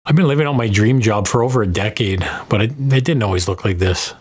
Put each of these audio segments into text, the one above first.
I've been living out my dream job for over a decade, but it didn't always look like this.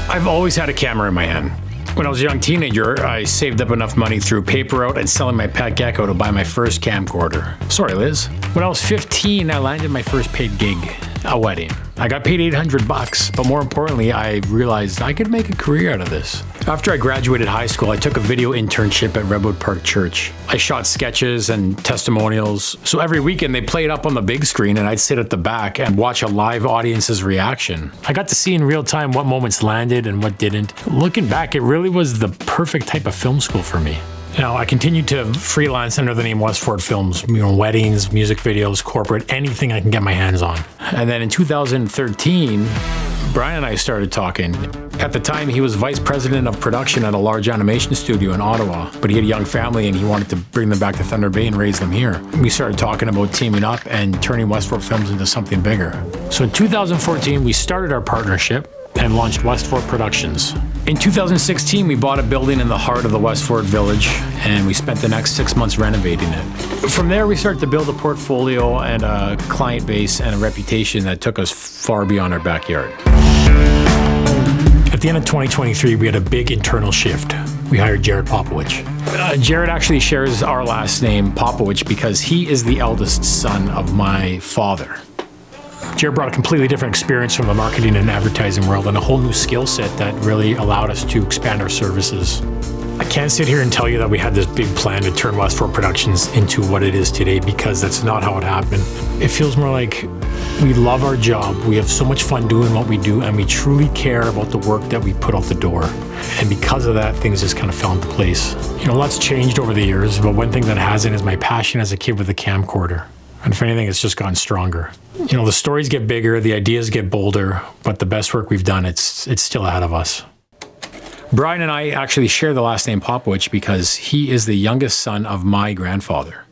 I've always had a camera in my hand. When I was a young teenager, I saved up enough money through paper out and selling my pet gecko to buy my first camcorder. Sorry, Liz. When I was 15, I landed my first paid gig, a wedding. I got paid $800, but more importantly, I realized I could make a career out of this. After I graduated high school, I took a video internship at Westfort Park Church. I shot sketches and testimonials. So every weekend they played up on the big screen and I'd sit at the back and watch a live audience's reaction. I got to see in real time what moments landed and what didn't. Looking back, it really was the perfect type of film school for me. Now, I continued to freelance under the name Westfort Films, weddings, music videos, corporate, anything I can get my hands on. And then in 2013, Brian and I started talking. At the time, he was vice president of production at a large animation studio in Ottawa, but he had a young family and he wanted to bring them back to Thunder Bay and raise them here. We started talking about teaming up and turning Westfort Films into something bigger. So in 2014, we started our partnership and launched Westfort Productions. In 2016, we bought a building in the heart of the Westfort Village, and we spent the next 6 months renovating it. From there, we started to build a portfolio and a client base and a reputation that took us far beyond our backyard. At the end of 2023, we had a big internal shift. We hired Jared Popowich. Jared actually shares our last name, Popowich, because he is the eldest son of my father. Jared brought a completely different experience from the marketing and advertising world and a whole new skill set that really allowed us to expand our services. I can't sit here and tell you that we had this big plan to turn Westfort Productions into what it is today, because that's not how it happened. It feels more like we love our job, we have so much fun doing what we do, and we truly care about the work that we put out the door. And because of that, things just kind of fell into place. Lots changed over the years, but one thing that hasn't is my passion as a kid with a camcorder. And if anything, it's just gotten stronger. The stories get bigger, the ideas get bolder, but the best work we've done, it's still ahead of us. Brian and I actually share the last name Popowich because he is the youngest son of my grandfather.